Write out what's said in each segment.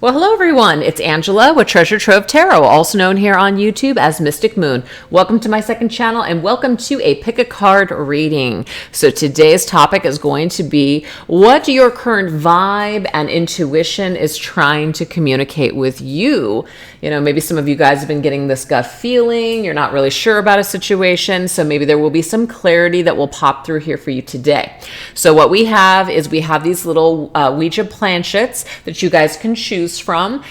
Well, hello everyone. It's Angela with Treasure Trove Tarot, also known here on YouTube as Mystic Moon. Welcome to my second channel and welcome to a pick a card reading. So today's topic is going to be what your current vibe and intuition is trying to communicate with you. You know, maybe some of you guys have been getting this gut feeling, you're not really sure about a situation, so maybe there will be some clarity that will pop through here for you today. So what we have is we have these little Ouija planchettes that you guys can choose from,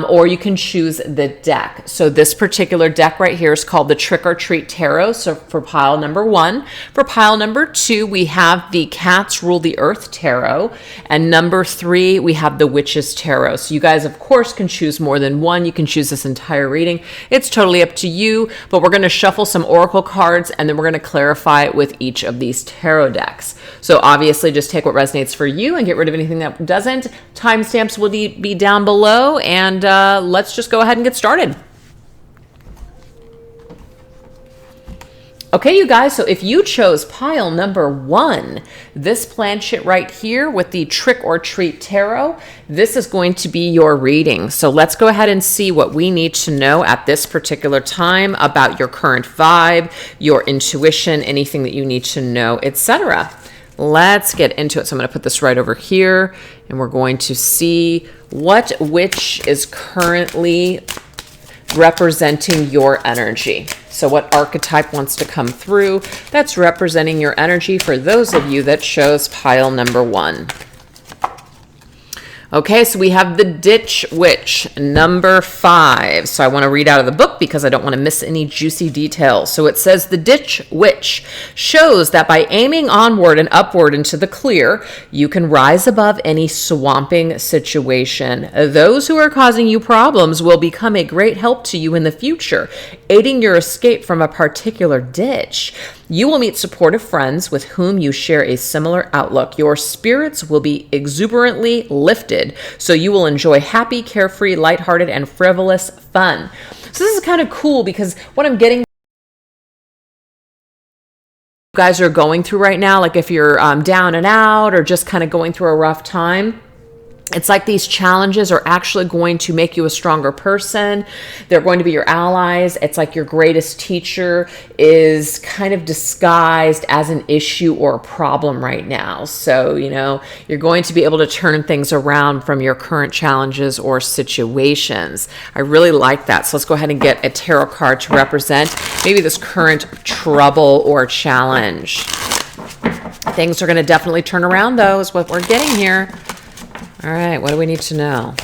or you can choose the deck. So this particular deck right here is called the Trick or Treat Tarot. So for pile number 1. For pile number 2, we have the Cats Rule the Earth Tarot. And number 3, we have the Witches Tarot. So you guys, of course, can choose more than one. You can choose this entire reading. It's totally up to you, but we're going to shuffle some oracle cards and then we're going to clarify it with each of these tarot decks. So obviously just take what resonates for you and get rid of anything that doesn't. Timestamps will be down below, and let's just go ahead and get started. Okay, you guys, so if you chose pile number 1, this planchette right here with the Trick or Treat Tarot, this is going to be your reading. So let's go ahead and see what we need to know at this particular time about your current vibe, your intuition, anything that you need to know, etc. Let's get into it. So I'm going to put this right over here, and we're going to see what witch is currently representing your energy. So what archetype wants to come through that's representing your energy for those of you that chose pile number 1. Okay, so we have the Ditch Witch, number 5. So I want to read out of the book because I don't want to miss any juicy details. So it says the Ditch Witch shows that by aiming onward and upward into the clear, you can rise above any swamping situation. Those who are causing you problems will become a great help to you in the future, aiding your escape from a particular ditch. You will meet supportive friends with whom you share a similar outlook. Your spirits will be exuberantly lifted, so you will enjoy happy, carefree, lighthearted, and frivolous fun. So this is kind of cool because what I'm getting you guys are going through right now, like if you're down and out or just kind of going through a rough time, it's like these challenges are actually going to make you a stronger person. They're going to be your allies. It's like your greatest teacher is kind of disguised as an issue or a problem right now. So, you know, you're going to be able to turn things around from your current challenges or situations. I really like that. So let's go ahead and get a tarot card to represent maybe this current trouble or challenge. Things are going to definitely turn around, though, is what we're getting here. All right, what do we need to know?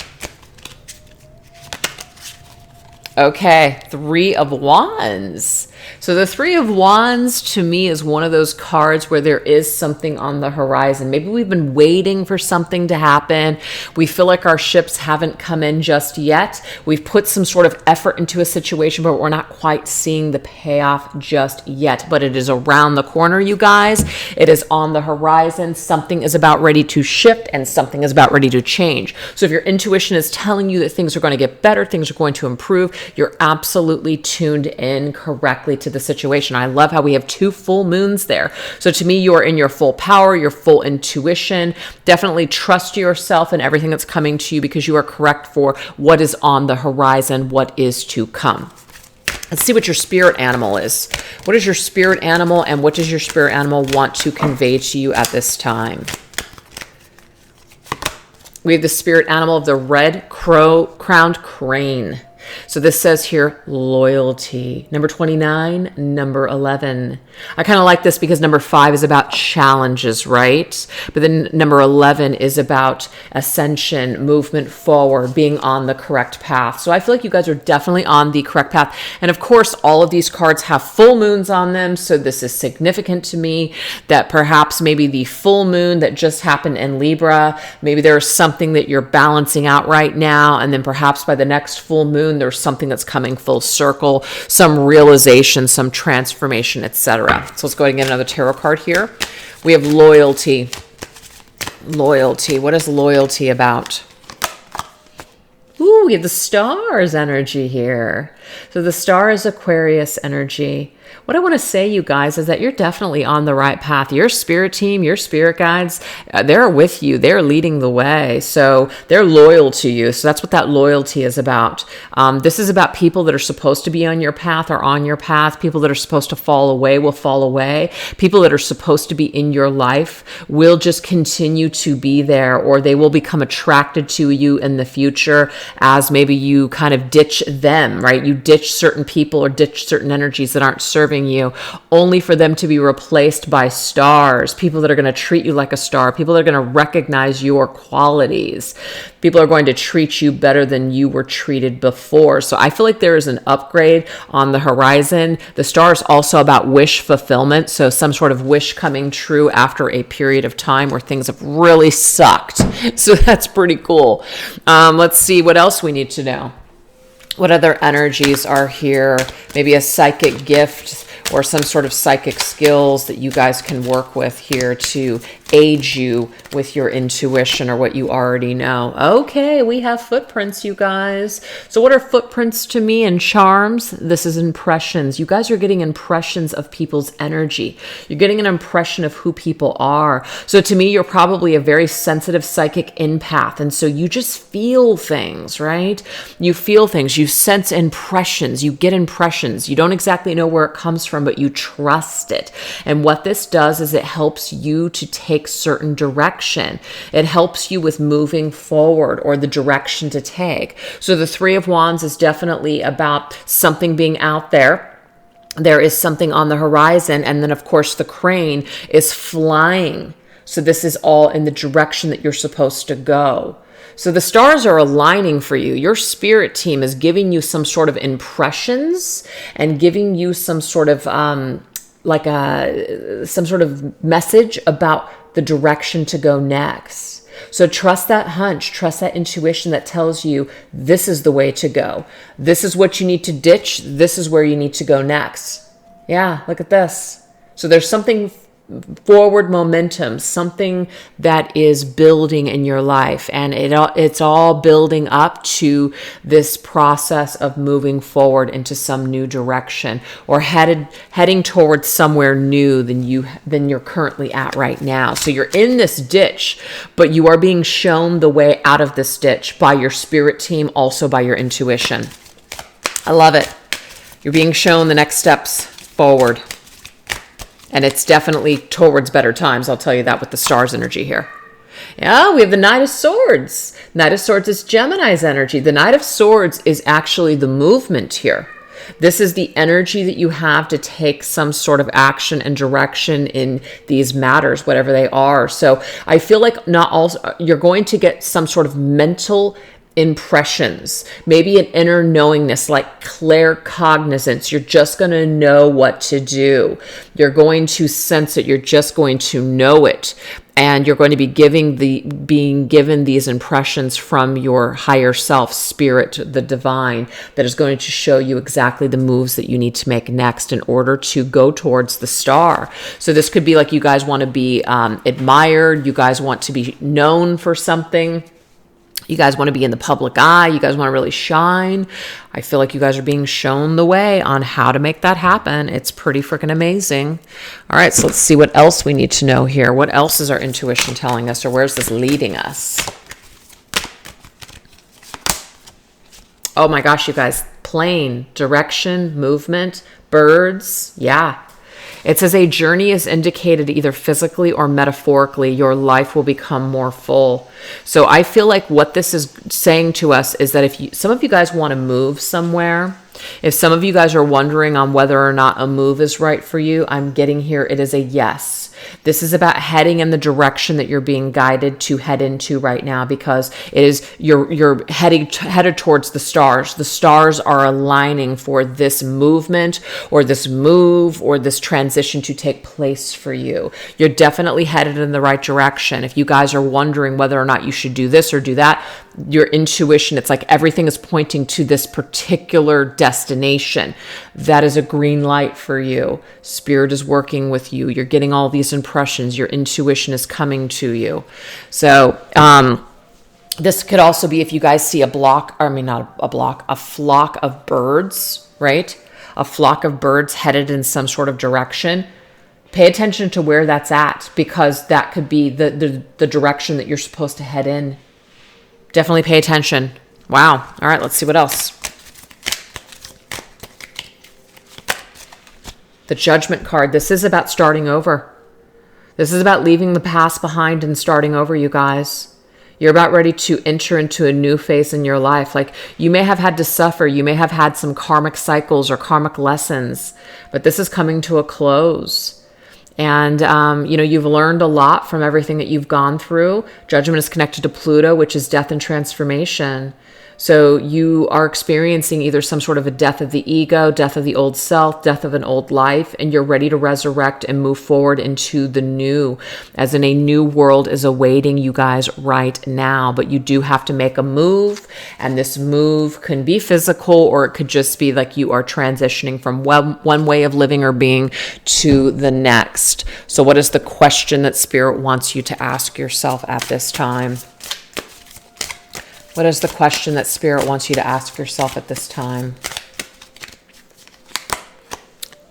Okay, 3 of Wands. So the 3 of Wands to me is one of those cards where there is something on the horizon. Maybe we've been waiting for something to happen. We feel like our ships haven't come in just yet. We've put some sort of effort into a situation, but we're not quite seeing the payoff just yet. But it is around the corner, you guys. It is on the horizon. Something is about ready to shift and something is about ready to change. So if your intuition is telling you that things are going to get better, things are going to improve, you're absolutely tuned in correctly to the situation. I love how we have 2 full moons there. So to me, you are in your full power, your full intuition. Definitely trust yourself and everything that's coming to you because you are correct for what is on the horizon, what is to come. Let's see what your spirit animal is. What is your spirit animal and what does your spirit animal want to convey to you at this time? We have the spirit animal of the red crowned crane. So this says here, loyalty. Number 29, number 11. I kind of like this because number 5 is about challenges, right? But then number 11 is about ascension, movement forward, being on the correct path. So I feel like you guys are definitely on the correct path. And of course, all of these cards have full moons on them. So this is significant to me that perhaps maybe the full moon that just happened in Libra, maybe there's something that you're balancing out right now. And then perhaps by the next full moon, there's something that's coming full circle, some realization, some transformation, etc. So let's go ahead and get another tarot card here. We have loyalty. Loyalty. What is loyalty about? Ooh, we have the stars energy here. So the star is Aquarius energy. what I want to say, you guys, is that you're definitely on the right path. Your spirit team, your spirit guides, they're with you. They're leading the way. So they're loyal to you. So that's what that loyalty is about. This is about people that are supposed to be on your path are on your path. People that are supposed to fall away will fall away. People that are supposed to be in your life will just continue to be there, or they will become attracted to you in the future as maybe you kind of ditch them, right? You ditch certain people or ditch certain energies that aren't serving you, only for them to be replaced by stars, people that are going to treat you like a star, people that are going to recognize your qualities. People are going to treat you better than you were treated before. So I feel like there is an upgrade on the horizon. The star is also about wish fulfillment. So some sort of wish coming true after a period of time where things have really sucked. So that's pretty cool. Let's see what else we need to know. What other energies are here? Maybe a psychic gift or some sort of psychic skills that you guys can work with here to aid you with your intuition or what you already know. Okay, we have footprints, you guys. So what are footprints to me and charms? This is impressions. You guys are getting impressions of people's energy. You're getting an impression of who people are. So to me, you're probably a very sensitive psychic empath. And so you just feel things, right? You feel things. You sense impressions. You get impressions. You don't exactly know where it comes from, but you trust it. And what this does is it helps you to take certain direction. It helps you with moving forward or the direction to take. So the Three of Wands is definitely about something being out there. There is something on the horizon. And then, of course, the crane is flying. So this is all in the direction that you're supposed to go. So the stars are aligning for you. Your spirit team is giving you some sort of impressions and giving you some sort of some sort of message about the direction to go next. So trust that hunch, trust that intuition that tells you this is the way to go. This is what you need to ditch. This is where you need to go next. Yeah, look at this. So there's something forward momentum, something that is building in your life, and it's all building up to this process of moving forward into some new direction or heading towards somewhere new than you're currently at right now. So you're in this ditch, but you are being shown the way out of this ditch by your spirit team, also by your intuition. I love it. You're being shown the next steps forward. And it's definitely towards better times. I'll tell you that with the stars energy here. Yeah, we have the Knight of Swords. Knight of Swords is Gemini's energy. The Knight of Swords is actually the movement here. This is the energy that you have to take some sort of action and direction in these matters, whatever they are. So I feel like you're going to get some sort of mental impressions, maybe an inner knowingness, like claircognizance. You're just going to know what to do. You're going to sense it. You're just going to know it. And you're going to be being given these impressions from your higher self, spirit, the divine, that is going to show you exactly the moves that you need to make next in order to go towards the star. So this could be like you guys want to be admired. You guys want to be known for something. You guys want to be in the public eye. You guys want to really shine. I feel like you guys are being shown the way on how to make that happen. It's pretty freaking amazing. All right, so let's see what else we need to know here. What else is our intuition telling us, or where's this leading us? Oh my gosh, you guys. Plane, direction, movement, birds. Yeah. It says a journey is indicated either physically or metaphorically. Your life will become more full. So I feel like what this is saying to us is that if some of you guys want to move somewhere, if some of you guys are wondering on whether or not a move is right for you, I'm getting here. It is a yes. This is about heading in the direction that you're being guided to head into right now, because it is you're headed towards the stars. The stars are aligning for this movement or this move or this transition to take place for you. You're definitely headed in the right direction. If you guys are wondering whether or not you should do this or do that, your intuition, it's like everything is pointing to this particular destination. That is a green light for you. Spirit is working with you. You're getting all these impressions. Your intuition is coming to you. So this could also be if you guys see a flock of birds, right? a flock of birds headed in some sort of direction. Pay attention to where that's at, because that could be the direction that you're supposed to head in. Definitely pay attention. Wow. All right, let's see what else. The Judgment card. This is about starting over. This is about leaving the past behind and starting over, you guys. You're about ready to enter into a new phase in your life. Like, you may have had to suffer. You may have had some karmic cycles or karmic lessons, but this is coming to a close. And, you've learned a lot from everything that you've gone through. Judgment is connected to Pluto, which is death and transformation. So you are experiencing either some sort of a death of the ego, death of the old self, death of an old life, and you're ready to resurrect and move forward into the new, as in a new world is awaiting you guys right now. But you do have to make a move, and this move can be physical, or it could just be like you are transitioning from one way of living or being to the next. So what is the question that Spirit wants you to ask yourself at this time? What is the question that Spirit wants you to ask yourself at this time?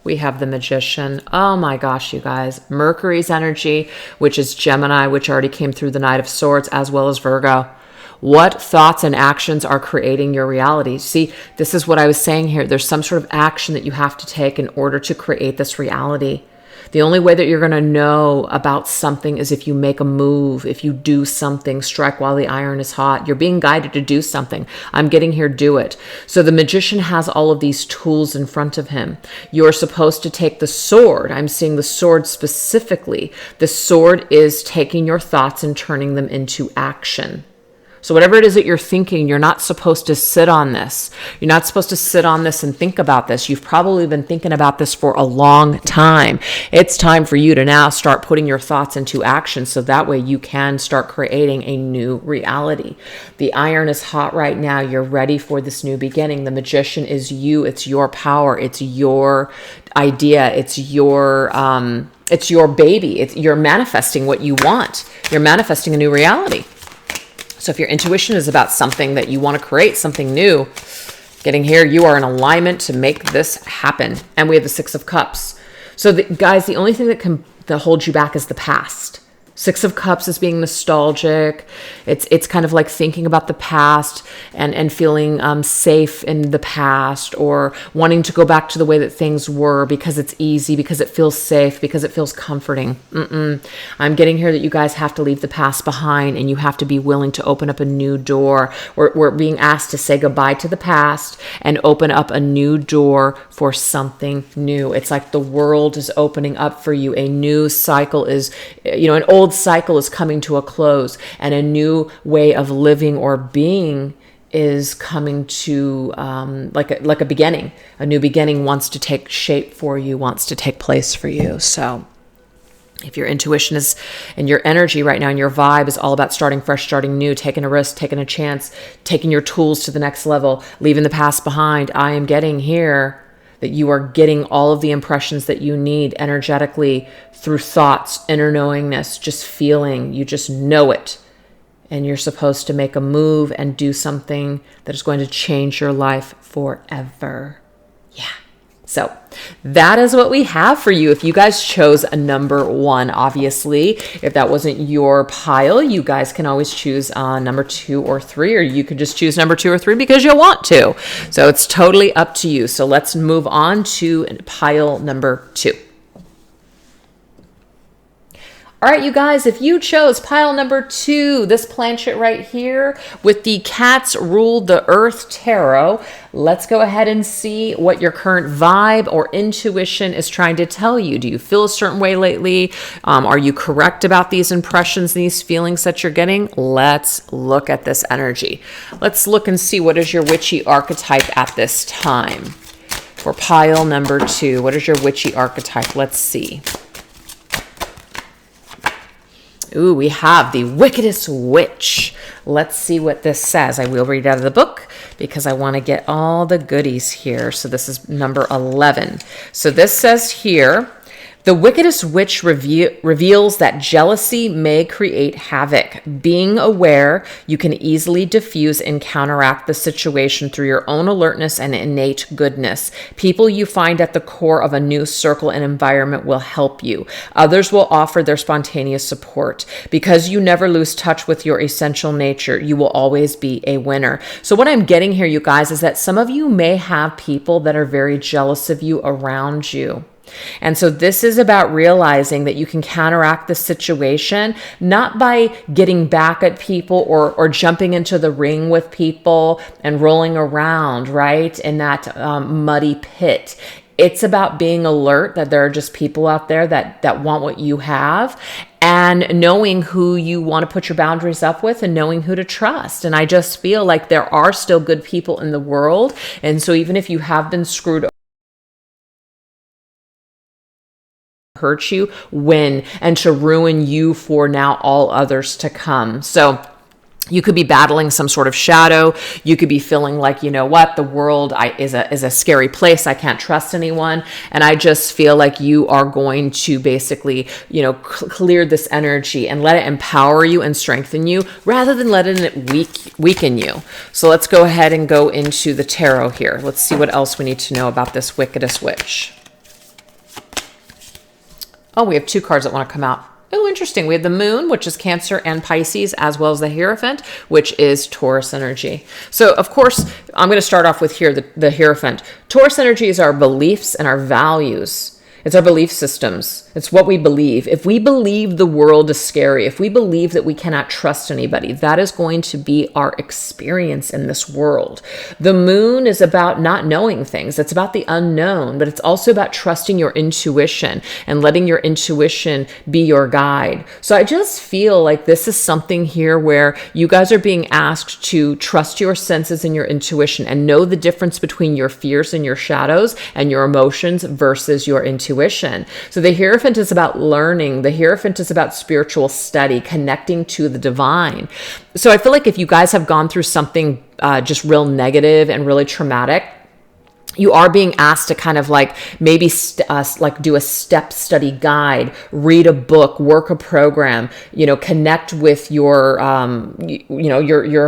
We have the Magician. Oh my gosh, you guys. Mercury's energy, which is Gemini, which already came through the Knight of Swords, as well as Virgo. What thoughts and actions are creating your reality? See, this is what I was saying here. There's some sort of action that you have to take in order to create this reality. The only way that you're going to know about something is if you make a move, if you do something, strike while the iron is hot. You're being guided to do something. I'm getting here, do it. So the Magician has all of these tools in front of him. You're supposed to take the sword. I'm seeing the sword specifically. The sword is taking your thoughts and turning them into action. So whatever it is that you're thinking, you're not supposed to sit on this. You're not supposed to sit on this and think about this. You've probably been thinking about this for a long time. It's time for you to now start putting your thoughts into action, so that way you can start creating a new reality. The iron is hot right now. You're ready for this new beginning. The Magician is you. It's your power. It's your idea. It's your baby. You're manifesting what you want. You're manifesting a new reality. So if your intuition is about something that you want to create, something new, getting here, you are in alignment to make this happen. And we have the Six of Cups. So guys, the only thing that holds you back is the past. Six of Cups is being nostalgic. It's kind of like thinking about the past and feeling safe in the past, or wanting to go back to the way that things were because it's easy, because it feels safe, because it feels comforting. I'm getting here that you guys have to leave the past behind, and you have to be willing to open up a new door. We're being asked to say goodbye to the past and open up a new door for something new. It's like the world is opening up for you. A new cycle is, an old cycle is coming to a close, and a new way of living or being is coming to like a beginning. A new beginning wants to take shape for you, wants to take place for you. So if your intuition is, and your energy right now and your vibe is all about starting fresh, starting new, taking a risk, taking a chance, taking your tools to the next level, leaving the past behind, I am getting here that you are getting all of the impressions that you need energetically through thoughts, inner knowingness, just feeling. You just know it. And you're supposed to make a move and do something that is going to change your life forever. Yeah. So that is what we have for you. If you guys chose a number 1, obviously, if that wasn't your pile, you guys can always choose number 2 or 3, or you could just choose number 2 or 3 because you want to. So it's totally up to you. So let's move on to pile number 2. All right, you guys, if you chose pile number 2, this planchette right here with the Cats Rule the Earth Tarot, let's go ahead and see what your current vibe or intuition is trying to tell you. Do you feel a certain way lately? Are you correct about these impressions, these feelings that you're getting? Let's look at this energy. Let's look and see what is your witchy archetype at this time. For pile number 2, what is your witchy archetype? Let's see. Ooh, we have the Wickedest Witch. Let's see what this says. I will read it out of the book because I want to get all the goodies here. So this is number 11. So this says here The wickedest witch reveals that jealousy may create havoc. Being aware, you can easily diffuse and counteract the situation through your own alertness and innate goodness. People you find at the core of a new circle and environment will help you. Others will offer their spontaneous support. Because you never lose touch with your essential nature, you will always be a winner. So what I'm getting here, you guys, is that some of you may have people that are very jealous of you around you. And so this is about realizing that you can counteract the situation, not by getting back at people or jumping into the ring with people and rolling around, right, in that muddy pit. It's about being alert that there are just people out there that want what you have, and knowing who you want to put your boundaries up with and knowing who to trust. And I just feel like there are still good people in the world. And so even if you have been screwed, hurt you, win, and to ruin you for now all others to come. So you could be battling some sort of shadow. You could be feeling like, you know what, the world is a scary place. I can't trust anyone. And I just feel like you are going to basically, clear this energy and let it empower you and strengthen you rather than letting it weaken you. So let's go ahead and go into the tarot here. Let's see what else we need to know about this wickedest witch. Oh, we have two cards that want to come out. Oh, interesting. We have the Moon, which is Cancer and Pisces, as well as the Hierophant, which is Taurus energy. So, of course, I'm going to start off with here, the Hierophant. Taurus energy is our beliefs and our values. It's our belief systems. It's what we believe. If we believe the world is scary, if we believe that we cannot trust anybody, that is going to be our experience in this world. The Moon is about not knowing things. It's about the unknown, but it's also about trusting your intuition and letting your intuition be your guide. So I just feel like this is something here where you guys are being asked to trust your senses and your intuition and know the difference between your fears and your shadows and your emotions versus your intuition. So the Hierophant is about learning. The Hierophant is about spiritual study, connecting to the divine. So I feel like if you guys have gone through something just real negative and really traumatic, you are being asked to kind of like maybe do a step study guide, read a book, work a program, connect with your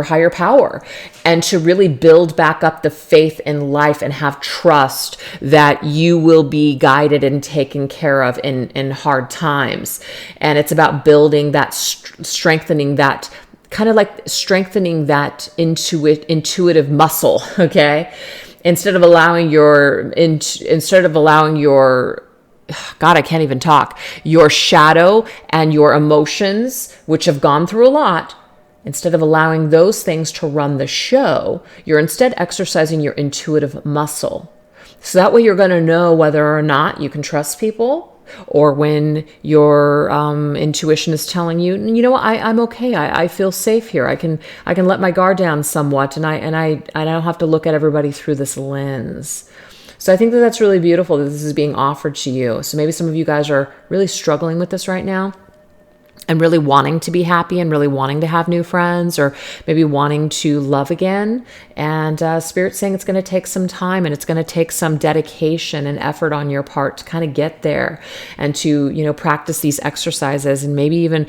higher power, and to really build back up the faith in life and have trust that you will be guided and taken care of in hard times. And it's about building that, strengthening that, kind of like strengthening that intuitive muscle, okay? Instead of allowing your God, I can't even talk, your shadow and your emotions, which have gone through a lot, instead of allowing those things to run the show, you're instead exercising your intuitive muscle. So that way you're going to know whether or not you can trust people, or when your intuition is telling you, I'm okay. I feel safe here. I can let my guard down somewhat, and I don't have to look at everybody through this lens. So I think that that's really beautiful that this is being offered to you. So maybe some of you guys are really struggling with this right now, and really wanting to be happy and really wanting to have new friends, or maybe wanting to love again. And Spirit's saying it's going to take some time, and it's going to take some dedication and effort on your part to kind of get there and to, practice these exercises, and maybe even,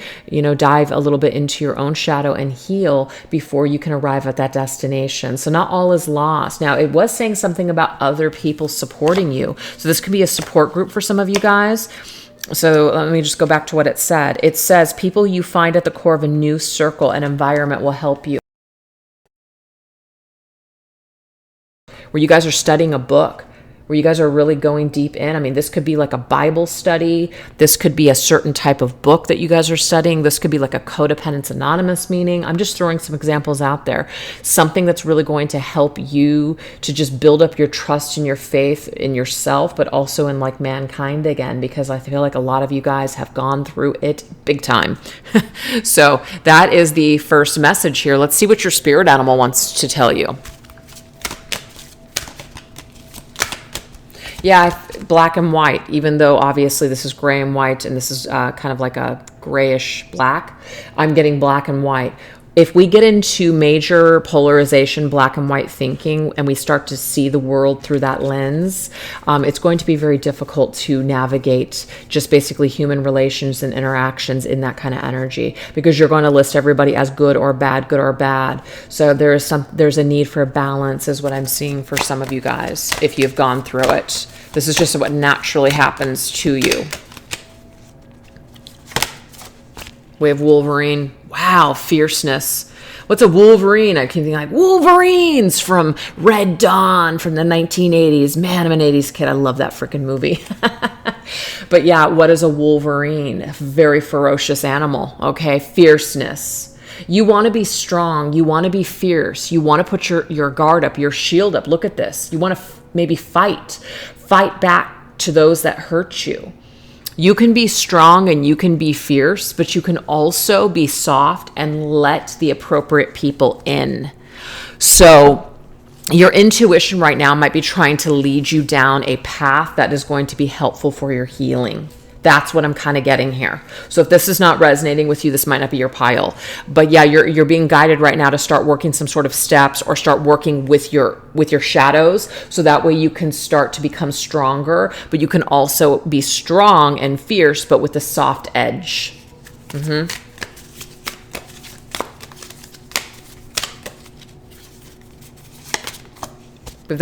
dive a little bit into your own shadow and heal before you can arrive at that destination. So not all is lost. Now, it was saying something about other people supporting you. So this could be a support group for some of you guys. So let me just go back to what it said. It says, people you find at the core of a new circle and environment will help you. Where you guys are studying a book, where you guys are really going deep in. I mean, this could be like a Bible study. This could be a certain type of book that you guys are studying. This could be like a Codependence Anonymous meeting. I'm just throwing some examples out there. Something that's really going to help you to just build up your trust and your faith in yourself, but also in like mankind again, because I feel like a lot of you guys have gone through it big time. So that is the first message here. Let's see what your spirit animal wants to tell you. Yeah, black and white, even though obviously this is gray and white, and this is kind of like a grayish black. I'm getting black and white. if we get into major polarization, black and white thinking, and we start to see the world through that lens, it's going to be very difficult to navigate just basically human relations and interactions in that kind of energy, because you're going to list everybody as good or bad, good or bad. So there's a need for a balance is what I'm seeing for some of you guys if you've gone through it. This is just what naturally happens to you. We have Wolverine. Wow, fierceness. What's a Wolverine? I can think like Wolverines from Red Dawn from the 1980s. Man, I'm an 80s kid. I love that freaking movie. But yeah, what is a Wolverine? A very ferocious animal. Okay, fierceness. You want to be strong. You want to be fierce. You want to put your guard up, your shield up. Look at this. You want to maybe fight back to those that hurt you. You can be strong and you can be fierce, but you can also be soft and let the appropriate people in. So your intuition right now might be trying to lead you down a path that is going to be helpful for your healing. That's what I'm kind of getting here. So if this is not resonating with you, this might not be your pile. But yeah, you're being guided right now to start working some sort of steps or start working with your shadows, so that way you can start to become stronger, but you can also be strong and fierce, but with a soft edge. The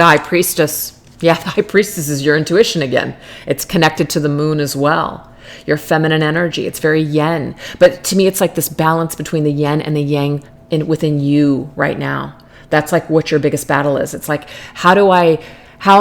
High Priestess. Yeah, the High Priestess is your intuition again. It's connected to the moon as well. Your feminine energy. It's very yen. But to me, it's like this balance between the yin and the yang within you right now. That's like what your biggest battle is. It's like, how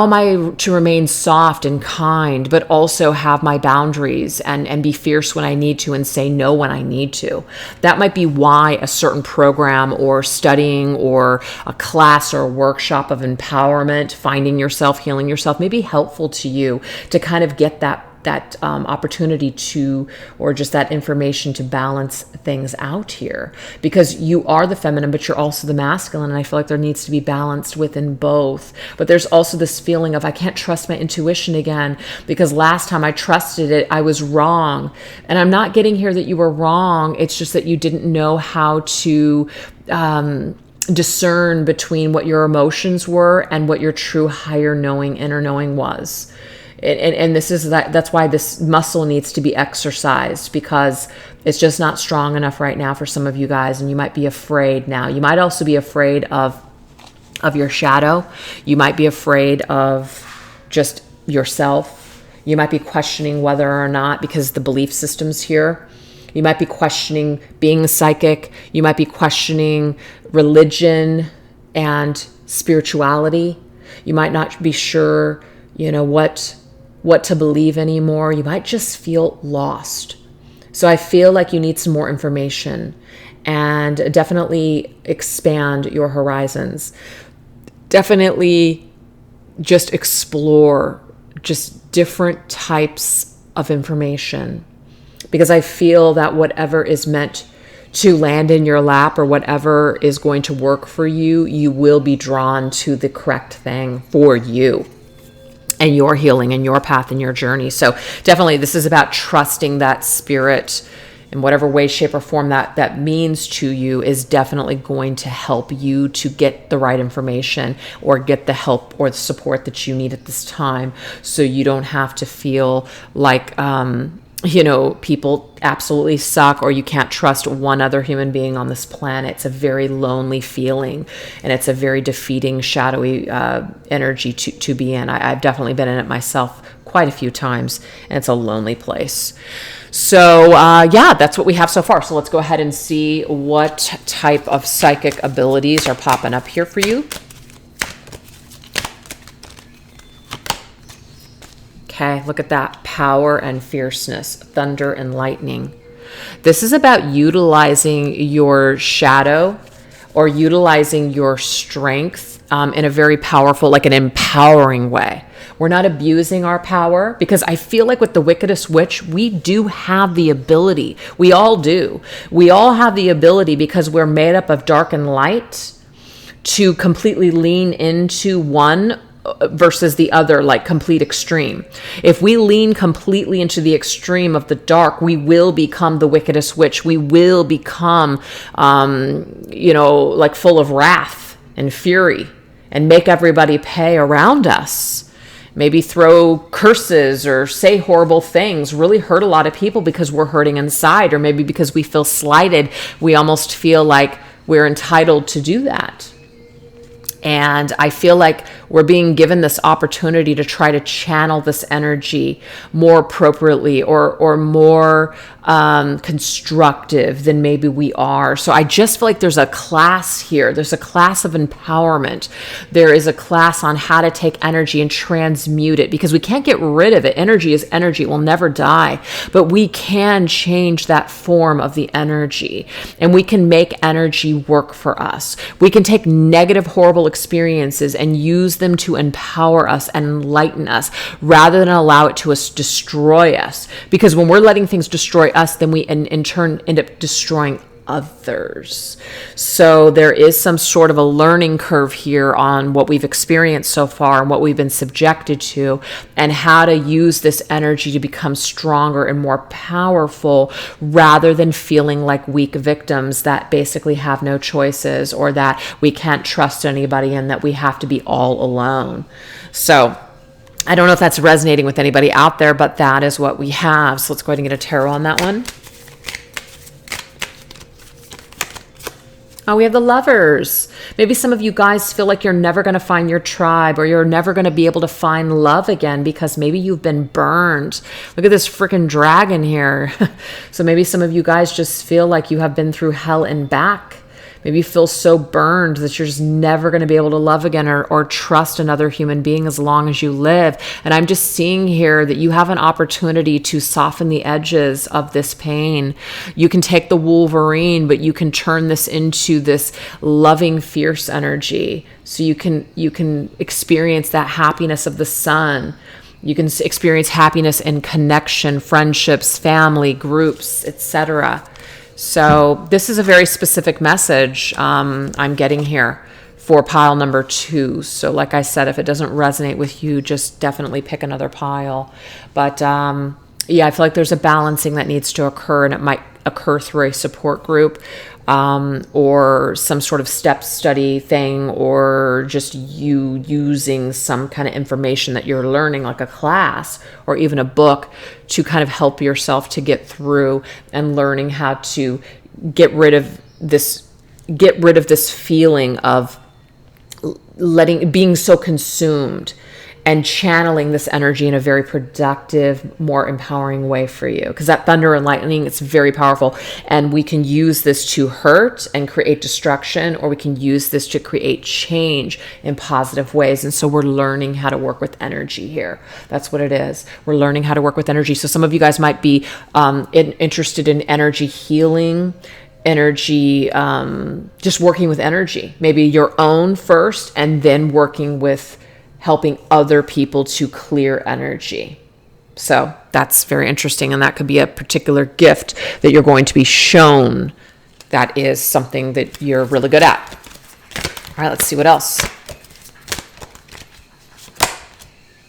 am I to remain soft and kind, but also have my boundaries and be fierce when I need to and say no when I need to? That might be why a certain program or studying or a class or a workshop of empowerment, finding yourself, healing yourself, may be helpful to you to kind of get that opportunity to, or just that information to balance things out here, because you are the feminine, but you're also the masculine. And I feel like there needs to be balanced within both. But there's also this feeling of, I can't trust my intuition again, because last time I trusted it, I was wrong. And I'm not getting here that you were wrong. It's just that you didn't know how to, discern between what your emotions were and what your true higher knowing, inner knowing was. And this is that's why this muscle needs to be exercised, because it's just not strong enough right now for some of you guys. And you might be afraid now. You might also be afraid of your shadow. You might be afraid of just yourself. You might be questioning whether or not, because the belief system's here. You might be questioning being psychic. You might be questioning religion and spirituality. You might not be sure, what to believe anymore. You might just feel lost. So I feel like you need some more information, and definitely expand your horizons. Definitely just explore just different types of information, because I feel that whatever is meant to land in your lap or whatever is going to work for you, you will be drawn to the correct thing for you and your healing and your path and your journey. So definitely this is about trusting that spirit in whatever way, shape, or form that means to you, is definitely going to help you to get the right information or get the help or the support that you need at this time, so you don't have to feel like people absolutely suck, or you can't trust one other human being on this planet. It's a very lonely feeling, and it's a very defeating, shadowy energy to be in. I've definitely been in it myself quite a few times, and it's a lonely place. So that's what we have so far. So let's go ahead and see what type of psychic abilities are popping up here for you. Okay, look at that. Power and fierceness, thunder and lightning. This is about utilizing your shadow or utilizing your strength in a very powerful, like an empowering way. We're not abusing our power, because I feel like with the Wickedest Witch, we do have the ability. We all do. We all have the ability, because we're made up of dark and light, to completely lean into one versus the other, like complete extreme. If we lean completely into the extreme of the dark, we will become the wickedest witch. We will become, like full of wrath and fury and make everybody pay around us. Maybe throw curses or say horrible things, really hurt a lot of people because we're hurting inside, or maybe because we feel slighted, we almost feel like we're entitled to do that. And I feel like we're being given this opportunity to try to channel this energy more appropriately or more constructive than maybe we are. So I just feel like there's a class here. There's a class of empowerment. There is a class on how to take energy and transmute it, because we can't get rid of it. Energy is energy. It will never die. But we can change that form of the energy, and we can make energy work for us. We can take negative, horrible experiences and use them to empower us and enlighten us, rather than allow it to destroy us. Because when we're letting things destroy us, then we in turn end up destroying others. So there is some sort of a learning curve here on what we've experienced so far and what we've been subjected to, and how to use this energy to become stronger and more powerful, rather than feeling like weak victims that basically have no choices, or that we can't trust anybody and that we have to be all alone. So I don't know if that's resonating with anybody out there, but that is what we have. So let's go ahead and get a tarot on that one. Oh, we have the Lovers. Maybe some of you guys feel like you're never going to find your tribe, or you're never going to be able to find love again because maybe you've been burned. Look at this freaking dragon here. So maybe some of you guys just feel like you have been through hell and back. Maybe you feel so burned that you're just never going to be able to love again, or trust another human being as long as you live. And I'm just seeing here that you have an opportunity to soften the edges of this pain. You can take the Wolverine, but you can turn this into this loving, fierce energy. So you can experience that happiness of the sun. You can experience happiness in connection, friendships, family, groups, etc. So this is a very specific message I'm getting here for pile number 2. So like I said, if it doesn't resonate with you, just definitely pick another pile. But I feel like there's a balancing that needs to occur, and it might occur through a support group, or some sort of step study thing, or just you using some kind of information that you're learning, like a class or even a book, to kind of help yourself to get through and learning how to get rid of this feeling of being so consumed, and channeling this energy in a very productive, more empowering way for you. Because that thunder and lightning, it's very powerful. And we can use this to hurt and create destruction, or we can use this to create change in positive ways. And so we're learning how to work with energy here. That's what it is. We're learning how to work with energy. So some of you guys might be interested in energy healing, energy, just working with energy. Maybe your own first, and then working with helping other people to clear energy. So that's very interesting. And that could be a particular gift that you're going to be shown. That is something that you're really good at. All right, let's see what else.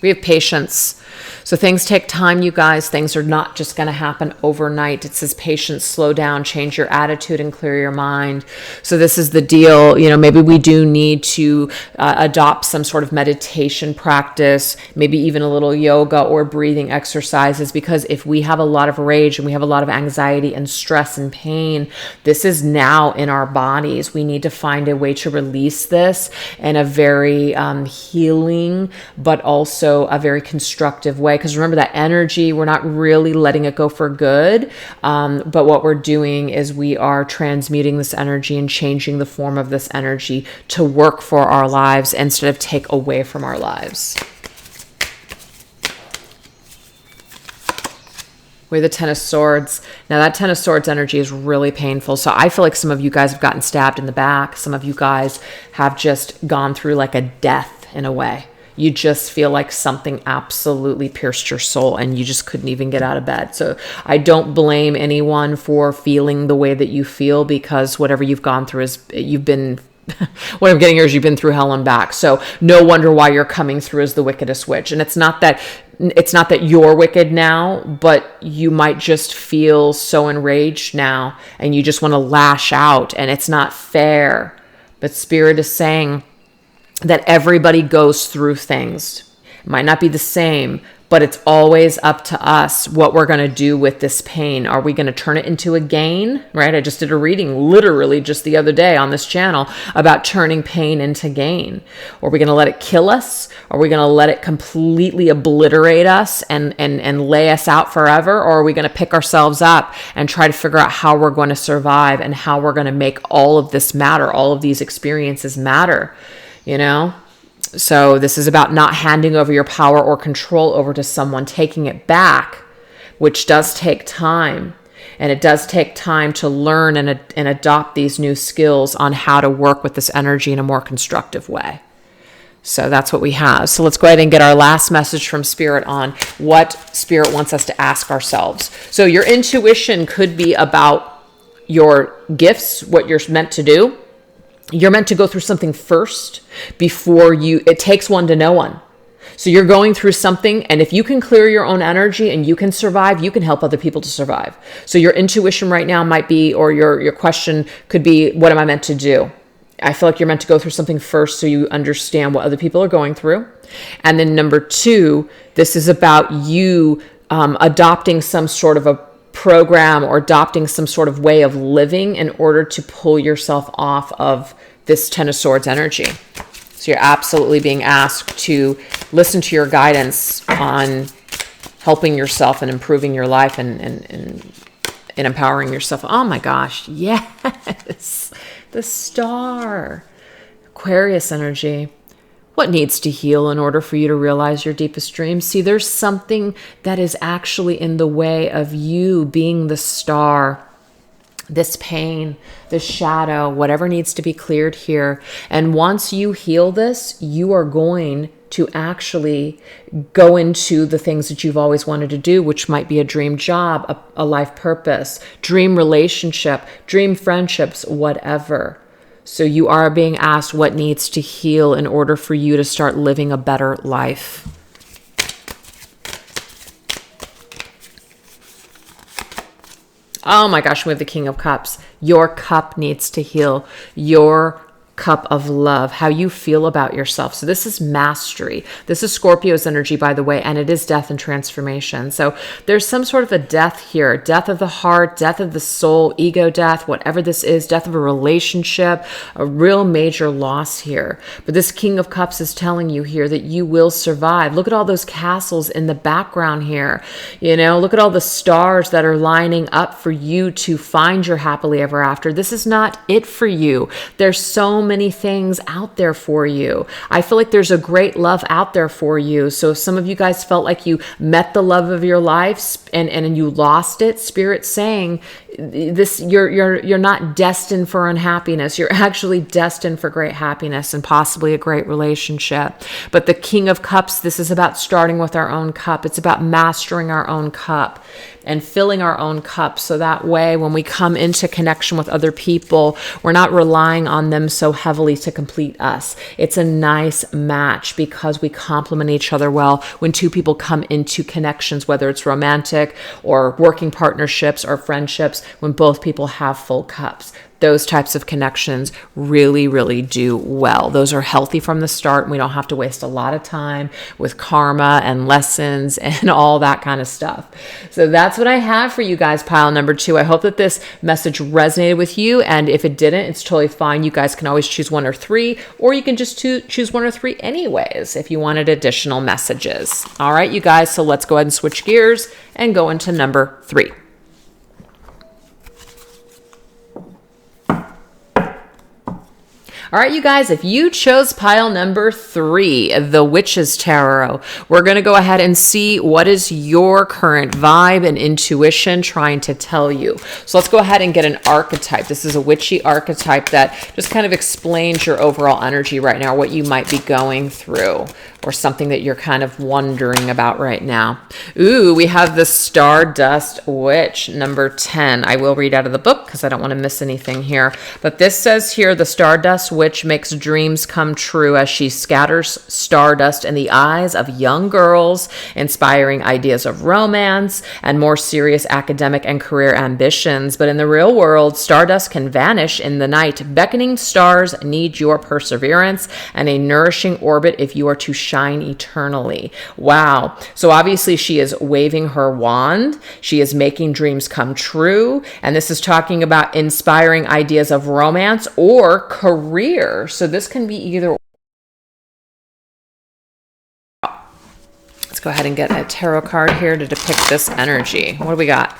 We have patience. So things take time, you guys. Things are not just going to happen overnight. It says patience, slow down, change your attitude, and clear your mind. So this is the deal. Maybe we do need to adopt some sort of meditation practice, maybe even a little yoga or breathing exercises, because if we have a lot of rage and we have a lot of anxiety and stress and pain, this is now in our bodies. We need to find a way to release this in a very healing, but also a very constructive way. Because remember, that energy, we're not really letting it go for good. But what we're doing is we are transmuting this energy and changing the form of this energy to work for our lives instead of take away from our lives. We have the Ten of Swords. Now that Ten of Swords energy is really painful. So I feel like some of you guys have gotten stabbed in the back. Some of you guys have just gone through like a death in a way. You just feel like something absolutely pierced your soul and you just couldn't even get out of bed. So I don't blame anyone for feeling the way that you feel, because whatever you've gone through is you've been what I'm getting here is you've been through hell and back. So no wonder why you're coming through as the wickedest witch. And it's not that you're wicked now, but you might just feel so enraged now and you just want to lash out, and it's not fair. But Spirit is saying that everybody goes through things. It might not be the same, but it's always up to us what we're going to do with this pain. Are we going to turn it into a gain, right? I just did a reading literally just the other day on this channel about turning pain into gain. Or are we going to let it kill us? Are we going to let it completely obliterate us and lay us out forever? Or are we going to pick ourselves up and try to figure out how we're going to survive and how we're going to make all of this matter, all of these experiences matter, you know? So this is about not handing over your power or control over to someone, taking it back, which does take time. And it does take time to learn and adopt these new skills on how to work with this energy in a more constructive way. So that's what we have. So let's go ahead and get our last message from Spirit on what Spirit wants us to ask ourselves. So your intuition could be about your gifts, what you're meant to do. You're meant to go through something first before it takes one to know one. So you're going through something, and if you can clear your own energy and you can survive, you can help other people to survive. So your intuition right now might be, or your question could be, what am I meant to do? I feel like you're meant to go through something first so you understand what other people are going through. And then number 2, this is about you adopting some sort of a program or adopting some sort of way of living in order to pull yourself off of this Ten of Swords energy. So you're absolutely being asked to listen to your guidance on helping yourself and improving your life and empowering yourself. Oh my gosh, yes, the Star, Aquarius energy. What needs to heal in order for you to realize your deepest dreams? See, there's something that is actually in the way of you being the star, this pain, this shadow, whatever needs to be cleared here. And once you heal this, you are going to actually go into the things that you've always wanted to do, which might be a dream job, a life purpose, dream relationship, dream friendships, whatever. So you are being asked what needs to heal in order for you to start living a better life. Oh my gosh, we have the King of Cups. Your cup needs to heal. Your cup of love, how you feel about yourself. So this is mastery. This is Scorpio's energy, by the way, and it is death and transformation. So there's some sort of a death here, death of the heart, death of the soul, ego death, whatever this is, death of a relationship, a real major loss here. But this King of Cups is telling you here that you will survive. Look at all those castles in the background here. You know, look at all the stars that are lining up for you to find your happily ever after. This is not it for you. There's so many things out there for you. I feel like there's a great love out there for you. So if some of you guys felt like you met the love of your life and you lost it, Spirit's saying this, you're not destined for unhappiness. You're actually destined for great happiness and possibly a great relationship. But the King of Cups, this is about starting with our own cup. It's about mastering our own cup and filling our own cup. So that way, when we come into connection with other people, we're not relying on them so heavily to complete us. It's a nice match because we complement each other well when two people come into connections, whether it's romantic or working partnerships or friendships, when both people have full cups. Those types of connections really, really do well. Those are healthy from the start, and we don't have to waste a lot of time with karma and lessons and all that kind of stuff. So that's what I have for you guys, pile number 2. I hope that this message resonated with you, and if it didn't, it's totally fine. You guys can always choose 1 or 3, or you can just choose 1 or 3 anyways if you wanted additional messages. All right, you guys, so let's go ahead and switch gears and go into number 3. All right, you guys, if you chose pile number 3, the Witch's Tarot, we're going to go ahead and see what is your current vibe and intuition trying to tell you. So let's go ahead and get an archetype. This is a witchy archetype that just kind of explains your overall energy right now, what you might be going through. or something that you're kind of wondering about right now. Ooh, we have the Stardust Witch, number 10. I will read out of the book because I don't want to miss anything here. But this says here, the Stardust Witch makes dreams come true as she scatters stardust in the eyes of young girls, inspiring ideas of romance and more serious academic and career ambitions. But in the real world, stardust can vanish in the night. Beckoning stars need your perseverance and a nourishing orbit if you are to shine eternally. Wow. So obviously she is waving her wand. She is making dreams come true. And this is talking about inspiring ideas of romance or career. So this can be either. Let's go ahead and get a tarot card here to depict this energy. What do we got?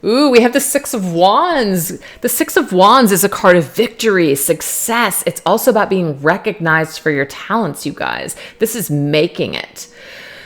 Ooh, we have the Six of Wands. The Six of Wands is a card of victory, success. It's also about being recognized for your talents, you guys. This is making it.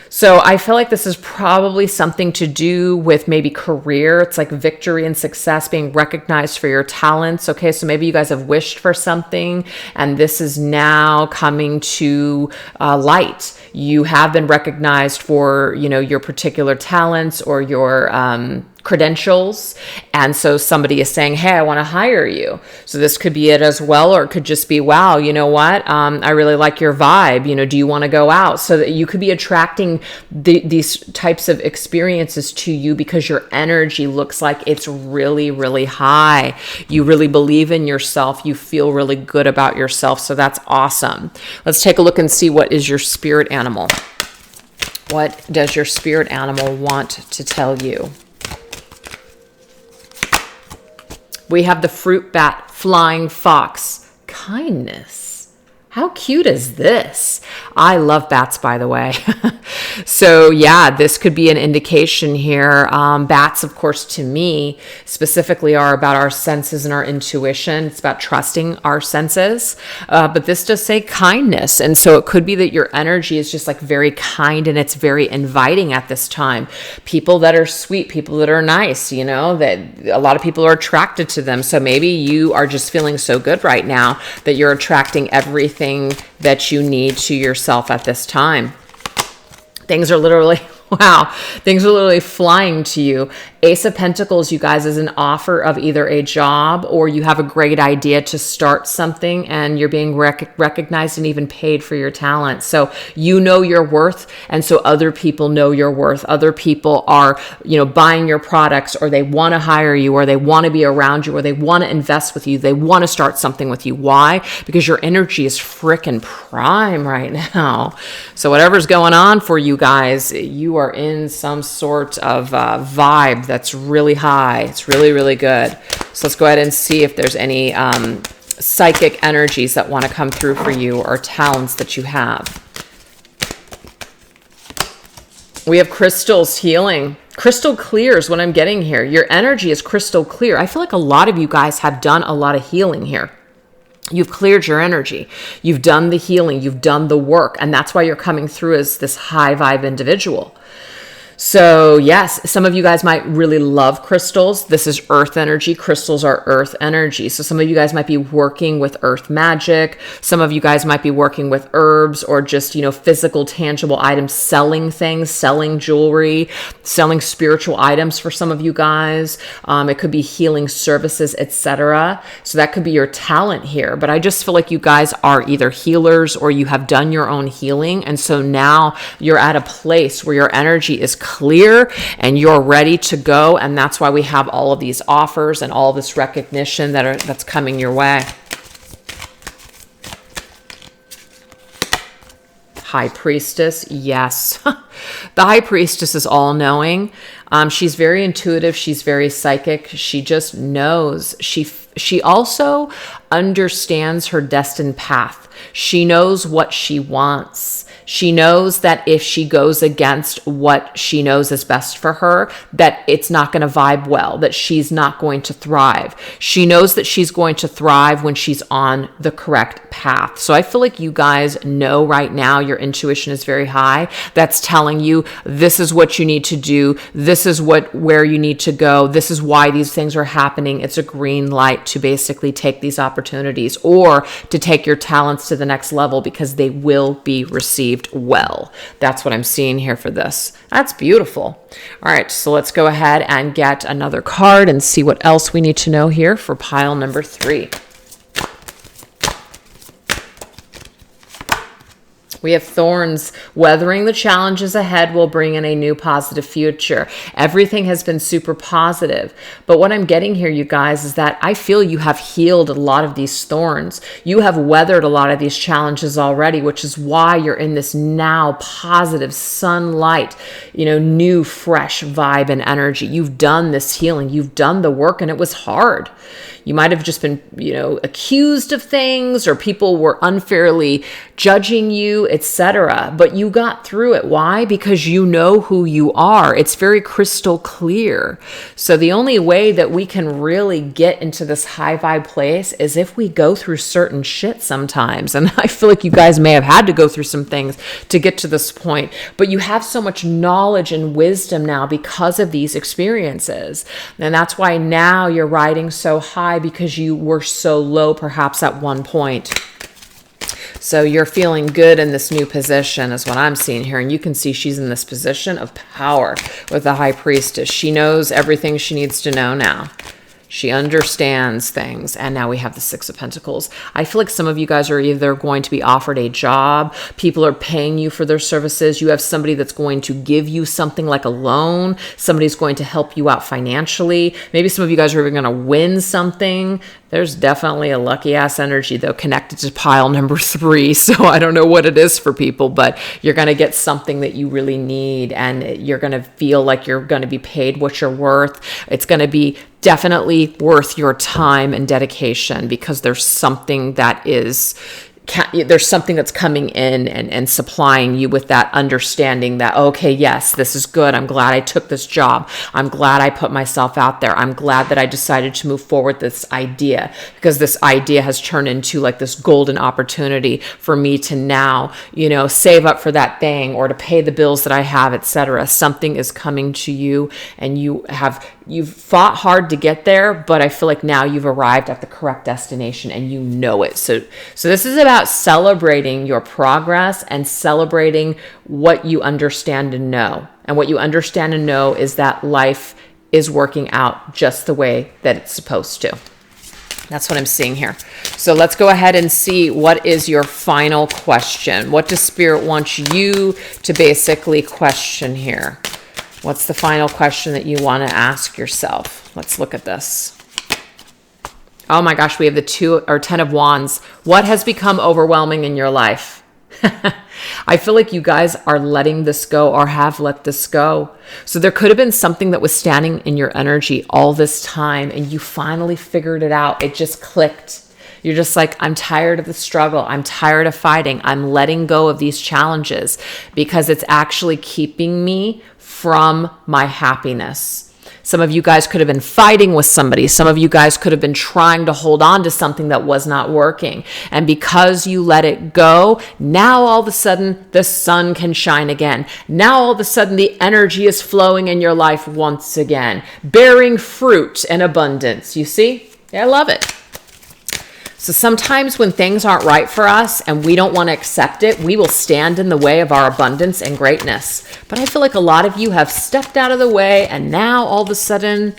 So I feel like this is probably something to do with maybe career. It's like victory and success, being recognized for your talents. Okay, so maybe you guys have wished for something and this is now coming to light. You have been recognized for, your particular talents or your credentials. And so somebody is saying, hey, I want to hire you. So this could be it as well. Or it could just be, wow, you know what? I really like your vibe. Do you want to go out? So that you could be attracting these types of experiences to you because your energy looks like it's really, really high. You really believe in yourself. You feel really good about yourself. So that's awesome. Let's take a look and see what is your spirit animal. What does your spirit animal want to tell you? We have the fruit bat, flying fox, kindness. How cute is this? I love bats, by the way. So yeah, this could be an indication here. Bats, of course, to me, specifically are about our senses and our intuition. It's about trusting our senses. But this does say kindness. And so it could be that your energy is just like very kind and it's very inviting at this time. People that are sweet, people that are nice, that a lot of people are attracted to them. So maybe you are just feeling so good right now that you're attracting everything that you need to yourself at this time. Things are literally flying to you. Ace of Pentacles, you guys, is an offer of either a job or you have a great idea to start something and you're being recognized and even paid for your talent. So you know your worth, and so other people know your worth. Other people are, buying your products, or they want to hire you, or they want to be around you, or they want to invest with you. They want to start something with you. Why? Because your energy is frickin' prime right now. So whatever's going on for you guys, you are in some sort of vibe that's really high. It's really, really good. So let's go ahead and see if there's any psychic energies that want to come through for you or talents that you have. We have crystals healing. Crystal clear is what I'm getting here. Your energy is crystal clear. I feel like a lot of you guys have done a lot of healing here. You've cleared your energy. You've done the healing. You've done the work. And that's why you're coming through as this high vibe individual. So yes, some of you guys might really love crystals. This is earth energy. Crystals are earth energy. So some of you guys might be working with earth magic. Some of you guys might be working with herbs or just, physical, tangible items, selling things, selling jewelry, selling spiritual items for some of you guys. It could be healing services, etc. So that could be your talent here. But I just feel like you guys are either healers or you have done your own healing. And so now you're at a place where your energy is clear and you're ready to go. And that's why we have all of these offers and all this recognition that's coming your way. High Priestess, yes. The High Priestess is all-knowing. She's very intuitive. She's very psychic. She just knows. She also understands her destined path. She knows what she wants. She knows that if she goes against what she knows is best for her, that it's not going to vibe well, that she's not going to thrive. She knows that she's going to thrive when she's on the correct path. So I feel like you guys know right now your intuition is very high. That's telling telling you this is what you need to do. This is where you need to go. This is why these things are happening. It's a green light to basically take these opportunities or to take your talents to the next level, because they will be received well. That's what I'm seeing here for this. That's beautiful. All right, so let's go ahead and get another card and see what else we need to know here for pile number 3. We have thorns. Weathering the challenges ahead will bring in a new positive future. Everything has been super positive. But what I'm getting here, you guys, is that I feel you have healed a lot of these thorns. You have weathered a lot of these challenges already, which is why you're in this now positive sunlight, new, fresh vibe and energy. You've done this healing. You've done the work, and it was hard. You might have just been, accused of things, or people were unfairly judging you, etc. But you got through it. Why? Because you know who you are. It's very crystal clear. So the only way that we can really get into this high vibe place is if we go through certain shit sometimes. And I feel like you guys may have had to go through some things to get to this point. But you have so much knowledge and wisdom now because of these experiences. And that's why now you're riding so high, because you were so low perhaps at one point. So you're feeling good in this new position is what I'm seeing here. And you can see she's in this position of power with the High Priestess. She knows everything she needs to know now. She understands things. And now we have the Six of Pentacles. I feel like some of you guys are either going to be offered a job. People are paying you for their services. You have somebody that's going to give you something like a loan. Somebody's going to help you out financially. Maybe some of you guys are even going to win something. There's definitely a lucky ass energy though connected to pile number 3. So I don't know what it is for people, but you're going to get something that you really need, and you're going to feel like you're going to be paid what you're worth. It's going to be definitely worth your time and dedication, because there's something that's coming in and supplying you with that understanding that, okay, yes, this is good. I'm glad I took this job. I'm glad I put myself out there. I'm glad that I decided to move forward this idea, because this idea has turned into like this golden opportunity for me to now, save up for that thing or to pay the bills that I have, etc. Something is coming to you, and you've fought hard to get there, but I feel like now you've arrived at the correct destination and you know it. So this is about celebrating your progress and celebrating what you understand and know. And what you understand and know is that life is working out just the way that it's supposed to. That's what I'm seeing here. So let's go ahead and see what is your final question. What does Spirit want you to basically question here? What's the final question that you want to ask yourself? Let's look at this. Oh my gosh, we have the 10 of Wands. What has become overwhelming in your life? I feel like you guys are letting this go, or have let this go. So there could have been something that was standing in your energy all this time, and you finally figured it out. It just clicked. You're just like, I'm tired of the struggle. I'm tired of fighting. I'm letting go of these challenges because it's actually keeping me from my happiness. Some of you guys could have been fighting with somebody. Some of you guys could have been trying to hold on to something that was not working. And because you let it go, now all of a sudden the sun can shine again. Now all of a sudden the energy is flowing in your life once again, bearing fruit in abundance. You see? Yeah, I love it. So sometimes when things aren't right for us and we don't want to accept it, we will stand in the way of our abundance and greatness. But I feel like a lot of you have stepped out of the way, and now all of a sudden,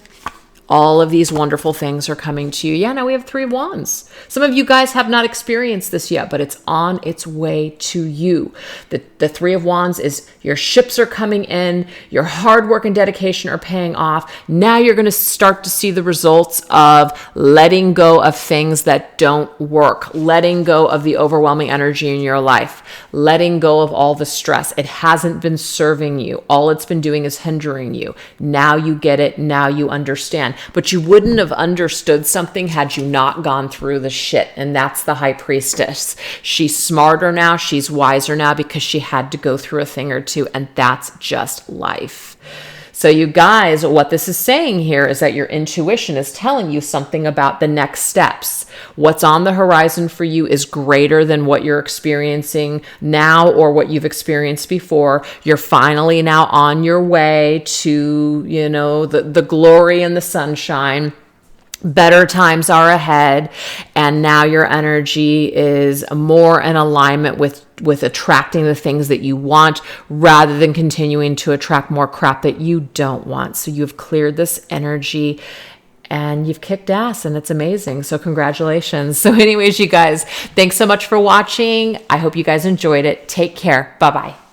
all of these wonderful things are coming to you. Yeah, now we have 3 of Wands. Some of you guys have not experienced this yet, but it's on its way to you. The 3 of Wands is your ships are coming in, your hard work and dedication are paying off. Now you're going to start to see the results of letting go of things that don't work, letting go of the overwhelming energy in your life, letting go of all the stress. It hasn't been serving you. All it's been doing is hindering you. Now you get it. Now you understand. But you wouldn't have understood something had you not gone through the shit. And that's the High Priestess. She's smarter now. She's wiser now because she had to go through a thing or two. And that's just life. So you guys, what this is saying here is that your intuition is telling you something about the next steps. What's on the horizon for you is greater than what you're experiencing now or what you've experienced before. You're finally now on your way to, the glory and the sunshine. Better times are ahead, and now your energy is more in alignment with attracting the things that you want rather than continuing to attract more crap that you don't want. So you've cleared this energy and you've kicked ass, and it's amazing. So congratulations. So anyways, you guys, thanks so much for watching. I hope you guys enjoyed it. Take care. Bye-bye.